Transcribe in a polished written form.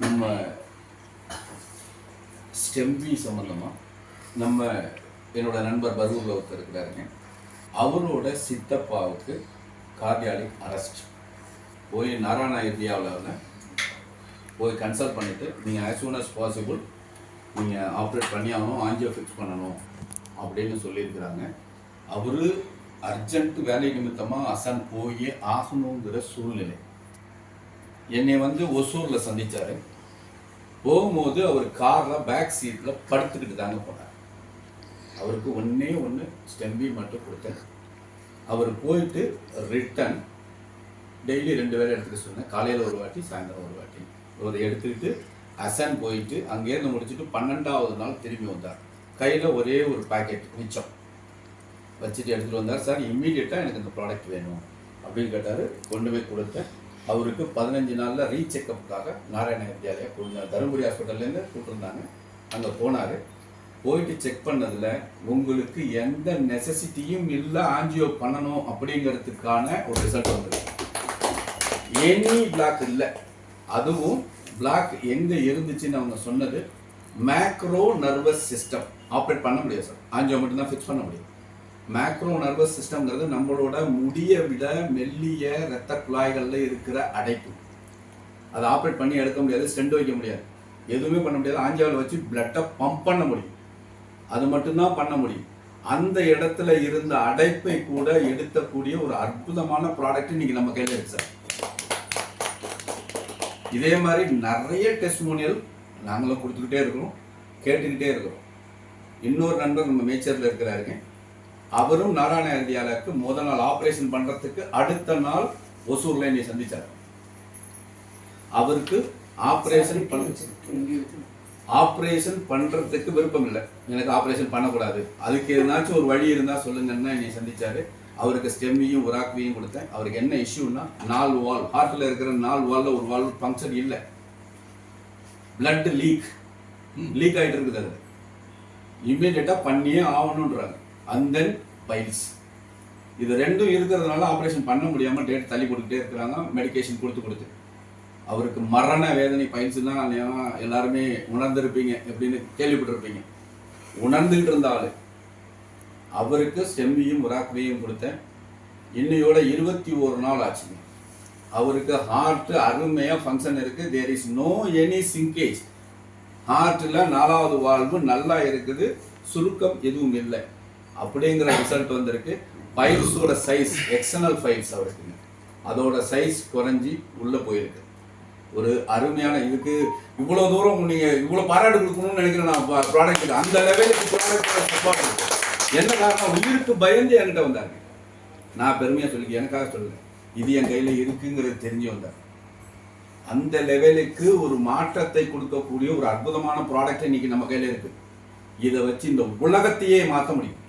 நம்ம ஸ்டெம்பி சம்மந்தமாக என்னோட நண்பர் பரூரில் ஒருத்தர் இருக்கிறாருங்க. அவரோட சித்தப்பாவுக்கு கார்டியாலிக் அரெஸ்ட் போய் நாராயணா ஏரியாவில் போய் கன்சல்ட் பண்ணிவிட்டு நீங்கள் ஆஸ் சூன் அஸ் பாசிபிள் நீங்கள் ஆப்ரேட் பண்ணி ஆகணும், ஆஞ்சியோ ஃபிக்ஸ் பண்ணணும் அப்படின்னு சொல்லியிருக்கிறாங்க. அவர் அர்ஜென்ட் வேலை நிமித்தமாக அசன் போய் ஆகணுங்கிற சூழ்நிலை. என்னை ஒசூரில் சந்தித்தார். போகும்போது அவர் காரில் பேக் சீட்டில் படுத்துக்கிட்டு தாங்க போனார். அவருக்கு ஒன்று ஸ்டெம்பி மட்டும் கொடுத்தேன். அவர் போயிட்டு ரிட்டன் டெய்லி 2 வேளை எடுத்துக்க சொன்னேன். காலையில் ஒரு வாட்டி, சாயந்தரம் ஒரு வாட்டி. அவர் எடுத்துக்கிட்டு அசன் போயிட்டு அங்கேருந்து முடிச்சுட்டு 12வது நாள் திரும்பி வந்தார். கையில் ஒரே ஒரு பேக்கெட் மிச்சம் வச்சுட்டு எடுத்துகிட்டு வந்தார். சார் இம்மீடியட்டாக எனக்கு இந்த ப்ராடக்ட் வேணும் அப்படின்னு கேட்டார். கொண்டு போய் கொடுத்தேன். அவருக்கு 15 நாளில் ரீசெக்கப்புக்காக நாராயண வித்யாலயா தருமபுரி ஹாஸ்பிட்டல்லேருந்து கூப்பிட்டுருந்தாங்க. அங்கே போனார். போயிட்டு செக் பண்ணதில் உங்களுக்கு எந்த நெசசிட்டியும் இல்லை ஆஞ்சியோ பண்ணணும் அப்படிங்கிறதுக்கான ஒரு ரிசல்ட் வந்தது. எனி பிளாக் இல்லை. அதுவும் பிளாக் எங்கே இருந்துச்சுன்னு அவங்க சொன்னது மேக்ரோ நர்வஸ் சிஸ்டம். ஆப்ரேட் பண்ண முடியாது சார், ஆஞ்சியோ மட்டும்தான் ஃபிக்ஸ் பண்ண முடியும். மேக்ரோ நர்வஸ் சிஸ்டம்ங்கிறது நம்மளோட முடியை விட மெல்லிய இரத்த குழாய்களில் இருக்கிற அடைப்பு. அதை ஆப்ரேட் பண்ணி எடுக்க முடியாது, ஸ்டெண்ட் வைக்க முடியாது, எதுவுமே பண்ண முடியாது. ஆஞ்சியோவில் வச்சு பிளட்டை பம்ப் பண்ண முடியும், அது மட்டும்தான் பண்ண முடியும். அந்த இடத்துல இருந்த அடைப்பை கூட எடுக்கக்கூடிய ஒரு அற்புதமான ப்ராடக்ட் இன்னைக்கு நம்ம கையில் இருக்கு சார். இதே மாதிரி நிறைய டெஸ்டிமோனியல் நாங்களும் கொடுத்துக்கிட்டே இருக்கிறோம், கேட்டுக்கிட்டே இருக்கிறோம். இன்னொரு நண்பர் நம்ம மேச்சரில் இருக்கிறாருங்க. அவரும் நாராயண வித்யாலயாவுக்கு முதல் நாள் ஆப்ரேஷன் பண்றதுக்கு அடுத்த நாள் ஒசூர்ல என்னை சந்திச்சார். அவருக்கு ஆப்ரேஷன் பண்றதுக்கு விருப்பம் இல்லை. எனக்கு ஆப்ரேஷன் பண்ணக்கூடாது, அதுக்கு எதனாச்சும் ஒரு வழி இருந்தா சொல்லுங்கன்னா என்னை சந்திச்சாரு. அவருக்கு ஸ்டெம்மியும் உராக்வியும் கொடுத்தேன். அவருக்கு என்ன இஷ்யூன்னா 4 வால், ஹார்ட்ல இருக்கிற 4 வால்ல ஒரு வால் ஃபங்க்ஷன் இல்லை, பிளட் லீக் ஆகிட்டு இருக்குது. அது இமீடியட்டா பண்ணியே ஆகணுன்றாங்க. அண்ட் தென் பைல்ஸ், இது ரெண்டும் இருக்கிறதுனால ஆப்ரேஷன் பண்ண முடியாமல் டேட் தள்ளி கொடுத்துட்டே இருக்கிறாங்க. மெடிக்கேஷன் கொடுத்து அவருக்கு மரண வேதனை. பைல்ஸ் தான் எல்லாருமே உணர்ந்திருப்பீங்க, எப்படின்னு கேள்விப்பட்டிருப்பீங்க. உணர்ந்துகிட்டு இருந்தாலும் அவருக்கு ஸ்டெம்பியும் உராக்வியும் கொடுத்தேன். இன்னையோட 21 நாள் ஆச்சுங்க. அவருக்கு ஹார்ட் அருமையாக ஃபங்க்ஷன் இருக்கு. There is no any சிங்கேஜ். ஹார்ட்டில் 4வது வால்வு நல்லா இருக்குது, சுருக்கம் எதுவும் இல்லை அப்படிங்கிற ரிசல்ட் வந்திருக்கு. பைல்ஸோட சைஸ், எக்ஸ்டர்னல் ஃபைல்ஸ் அவருக்கு அதோட சைஸ் குறைஞ்சி உள்ளே போயிருக்கு. ஒரு அருமையான, இதுக்கு இவ்வளோ தூரம் நீங்கள் இவ்வளோ பாராட்டு கொடுக்கணும்னு நினைக்கிறேன் நான் ப்ராடக்ட்டுக்கு. அந்த லெவலுக்கு ப்ராடக்ட் சப்போர்ட் இருக்கு. என்ன காரணம்? உயிருக்கு பயந்து என்கிட்ட வந்தாங்க. நான் பெருமையாக சொல்லி எனக்காக சொல்லுங்க, இது என் கையில் இருக்குங்கிறது தெரிஞ்சு வந்தாங்க. அந்த லெவலுக்கு ஒரு மாற்றத்தை கொடுக்கக்கூடிய ஒரு அற்புதமான ப்ராடக்ட் இன்னைக்கு நம்ம கையில் இருக்கு. இதை வச்சு இந்த உலகத்தையே மாற்ற முடியும்.